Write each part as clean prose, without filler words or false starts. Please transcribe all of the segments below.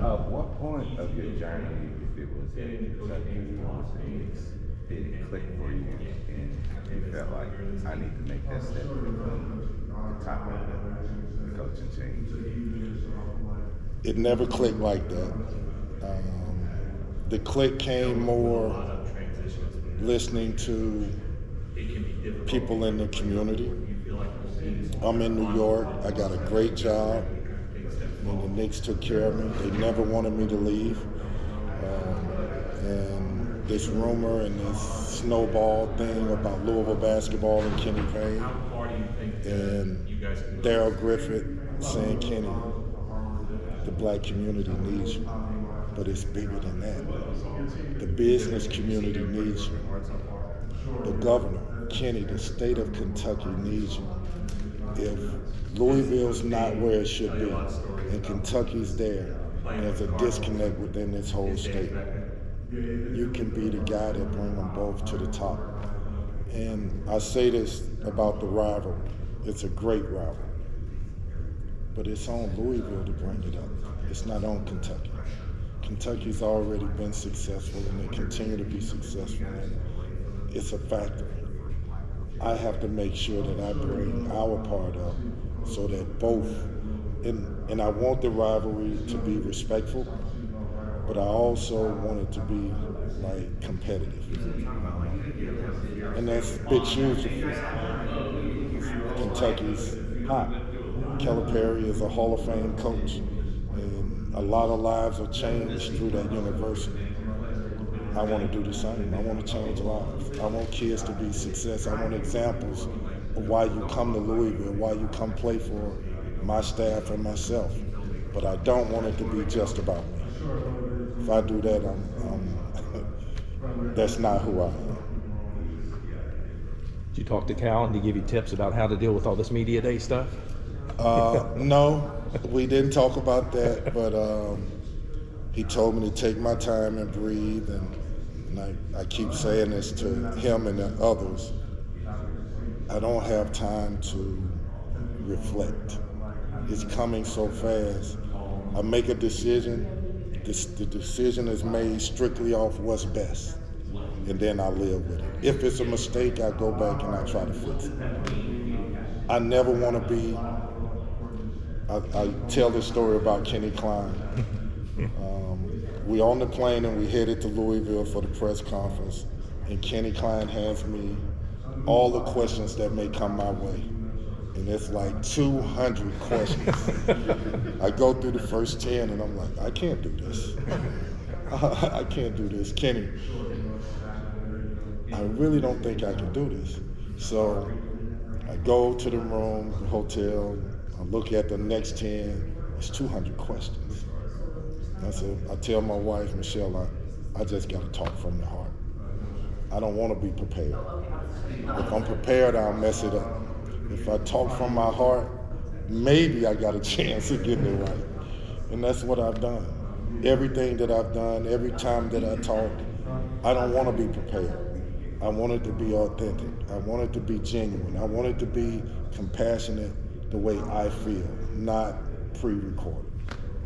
At what point of your journey, if it was in Kentucky, did it click for you and you felt like I need to make that step from the top of the coaching change? It never clicked like that. The click came more listening to people in the community. I'm in New York. I got a great job. And the Knicks took care of me. They never wanted me to leave. And this rumor and this snowball thing about Louisville basketball and Kenny Payne and Daryl Griffith saying, Kenny, the black community needs you. But it's bigger than that. The business community needs you. The governor, Kenny, the state of Kentucky needs you. If Louisville's not where it should be and Kentucky's there, there's a disconnect within this whole state. You can be the guy that bring them both to the top. And I say this about the rivalry. It's a great rivalry. But it's on Louisville to bring it up. It's not on Kentucky. Kentucky's already been successful and they continue to be successful. And it's a factor. I have to make sure that I bring our part up so that both, and I want the rivalry to be respectful, but I also want it to be like competitive. And that's a bit huge. Kentucky's hot. Calipari is a Hall of Fame coach, and a lot of lives have changed through that university. I want to do the same. I want to change lives. I want kids to be success. I want examples of why you come to Louisville, why you come play for my staff and myself. But I don't want it to be just about me. If I do that, that's not who I am. Did you talk to Cal and he give you tips about how to deal with all this media day stuff? No, we didn't talk about that, but he told me to take my time and breathe, and I keep saying this to him and the others. I don't have time to reflect. It's coming so fast. I make a decision. The decision is made strictly off what's best, and then I live with it. If it's a mistake, I go back and I try to fix it. I never want to be, I tell this story about Kenny Klein. We on the plane and we headed to Louisville for the press conference, and Kenny Klein hands me all the questions that may come my way. And it's like 200 questions. I go through the first 10 and I'm like, I can't do this. I can't do this. Kenny, I really don't think I can do this. So I go to the room, the hotel, I look at the next 10, it's 200 questions. I tell my wife, Michelle, I just got to talk from the heart. I don't want to be prepared. If I'm prepared, I'll mess it up. If I talk from my heart, maybe I got a chance of getting it right. And that's what I've done. Everything that I've done, every time that I talk, I don't want to be prepared. I want it to be authentic. I want it to be genuine. I want it to be compassionate the way I feel, not pre-recorded.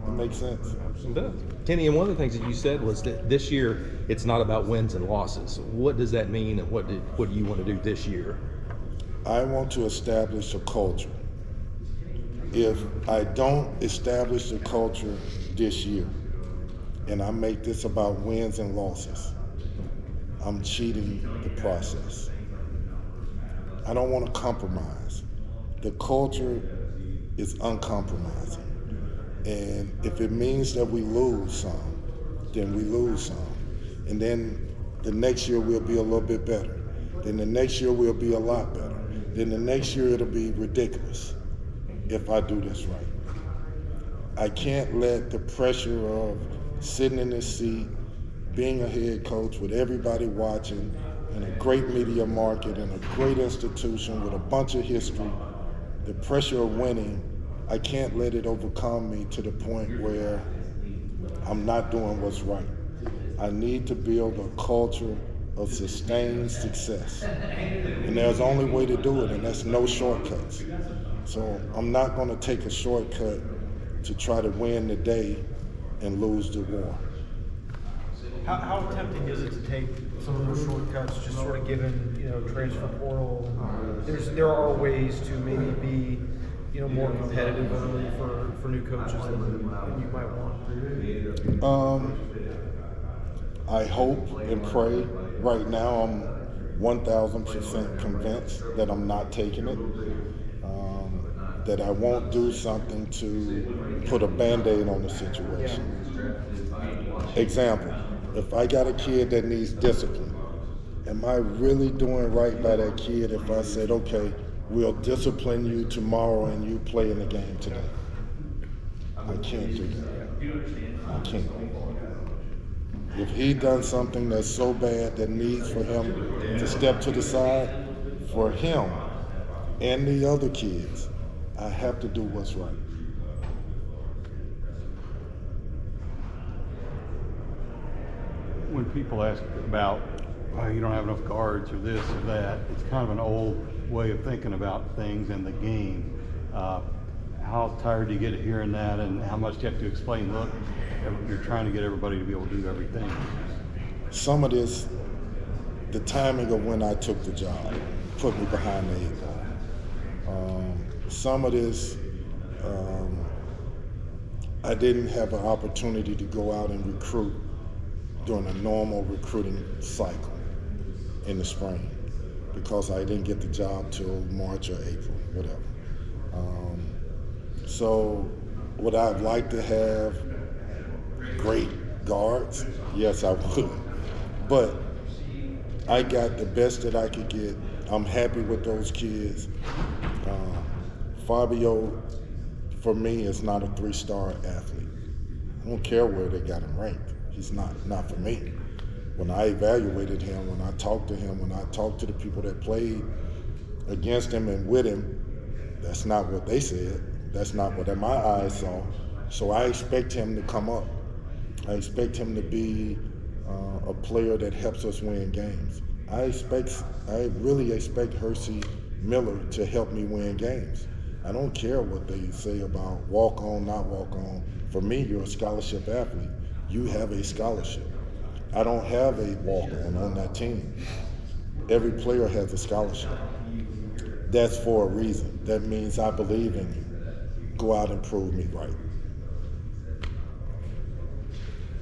It makes sense. It does. Kenny, and one of the things that you said was that this year it's not about wins and losses. What does that mean, and what do you want to do this year? I want to establish a culture. If I don't establish the culture this year, and I make this about wins and losses, I'm cheating the process. I don't want to compromise. The culture is uncompromising. And if it means that we lose some, then we lose some. And then the next year we'll be a little bit better. Then the next year we'll be a lot better. Then the next year it'll be ridiculous if I do this right. I can't let the pressure of sitting in this seat, being a head coach with everybody watching, in a great media market, in a great institution with a bunch of history, the pressure of winning, I can't let it overcome me to the point where I'm not doing what's right. I need to build a culture of sustained success. And there's only way to do it, and that's no shortcuts. So I'm not going to take a shortcut to try to win the day and lose the war. How tempting is it to take some of those shortcuts, just sort of given, transfer portal? There are ways to maybe be, more competitive early for new coaches than you might want. I hope and pray. Right now, I'm 1,000% convinced that I'm not taking it. That I won't do something to put a Band-Aid on the situation. Example, if I got a kid that needs discipline, am I really doing right by that kid if I said, okay, we'll discipline you tomorrow and you play in the game today? I can't do that. I can't. If he done something that's so bad that needs for him to step to the side, for him and the other kids, I have to do what's right. When people ask about, oh, you don't have enough guards or this or that, it's kind of an old way of thinking about things in the game. How tired do you get of hearing that, and how much do you have to explain? Look, you're trying to get everybody to be able to do everything. Some of this, the timing of when I took the job, put me behind the eight ball. Some of this, I didn't have an opportunity to go out and recruit during a normal recruiting cycle in the spring because I didn't get the job till March or April, whatever. So would I like to have great guards? Yes, I would. But I got the best that I could get. I'm happy with those kids. Fabio, for me, is not a 3-star athlete. I don't care where they got him ranked. He's not for me. When I evaluated him, when I talked to him, when I talked to the people that played against him and with him, that's not what they said. That's not what my eyes saw. So I expect him to come up. I expect him to be a player that helps us win games. I really expect Hersey Miller to help me win games. I don't care what they say about walk on, not walk on. For me, you're a scholarship athlete. You have a scholarship. I don't have a walk on that team. Every player has a scholarship. That's for a reason. That means I believe in you. Go out and prove me right.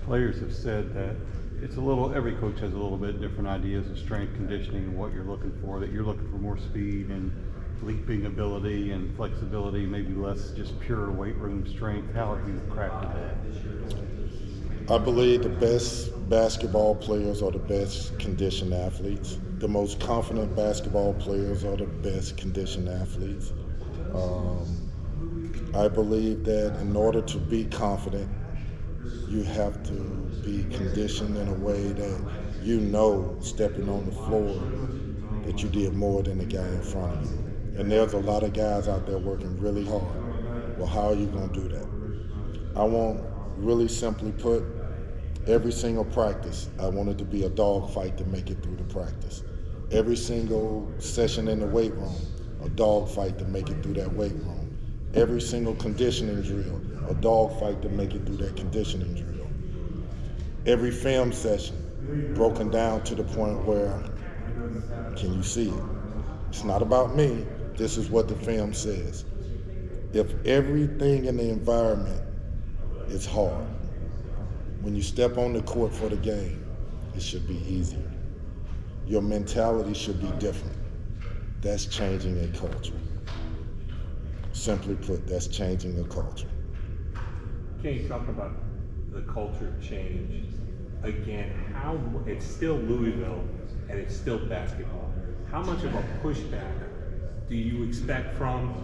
Players have said that every coach has a little bit different ideas of strength conditioning and what you're looking for, that you're looking for more speed and leaping ability and flexibility, maybe less just pure weight room strength. How have you crafted that? I believe the best basketball players are the best conditioned athletes. The most confident basketball players are the best conditioned athletes. I believe that in order to be confident, you have to be conditioned in a way that stepping on the floor, that you did more than the guy in front of you. And there's a lot of guys out there working really hard. Well, how are you going to do that? I want, really simply put, every single practice, I want it to be a dog fight to make it through the practice. Every single session in the weight room, a dog fight to make it through that weight room. Every single conditioning drill, a dog fight to make it through that conditioning drill. Every film session, broken down to the point where, can you see it? It's not about me. This is what the film says. If everything in the environment is hard, when you step on the court for the game, it should be easier. Your mentality should be different. That's changing a culture. Simply put, that's changing a culture. Can you talk about the culture change? Again, how it's still Louisville and it's still basketball. How much of a pushback do you expect from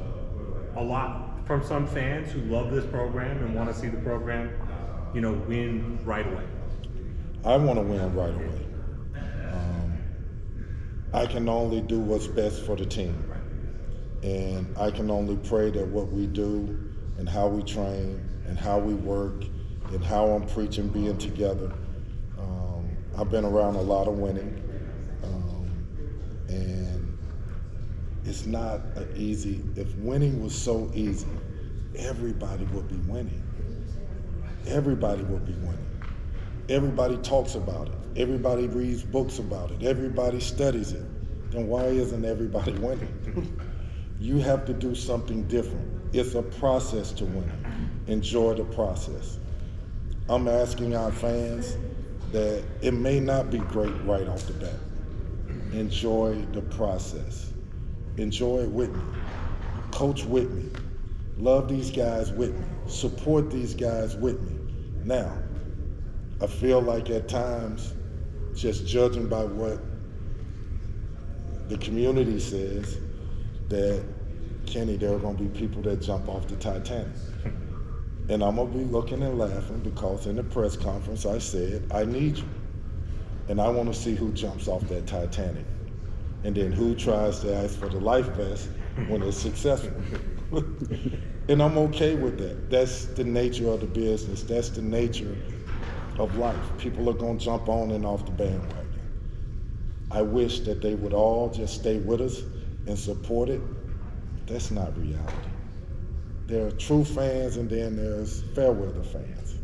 some fans who love this program and want to see the program, win right away? I want to win right away. I can only do what's best for the team. And I can only pray that what we do and how we train and how we work and how I'm preaching being together. I've been around a lot of winning. And it's not easy. If winning was so easy, everybody would be winning. everybody will be winning. Everybody talks about it. Everybody reads books about it. Everybody studies it. Then why isn't everybody winning? You have to do something different. It's a process to winning. Enjoy the process. I'm asking our fans that it may not be great right off the bat. Enjoy the process. Enjoy it with me. Coach with me. Love these guys with me. Support these guys with me. Now, I feel like at times, just judging by what the community says, that, Kenny, there are going to be people that jump off the Titanic. And I'm going to be looking and laughing because in the press conference I said, I need you. And I want to see who jumps off that Titanic. And then who tries to ask for the life vest when it's successful. And I'm okay with that. That's the nature of the business. That's the nature of life. People are going to jump on and off the bandwagon. I wish that they would all just stay with us and support it. That's not reality. There are true fans and then there's fair weather fans.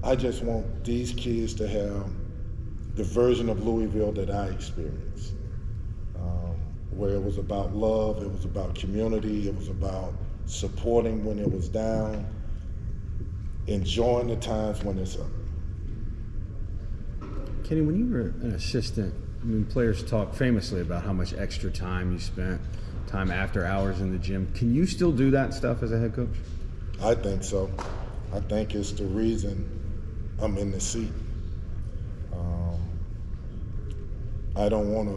I just want these kids to have the version of Louisville that I experienced, where it was about love, it was about community, it was about supporting when it was down, enjoying the times when it's up. Kenny, when you were an assistant, I mean, players talk famously about how much extra time you spent, time after hours in the gym. Can you still do that stuff as a head coach? I think so. I think it's the reason I'm in the seat. I don't want to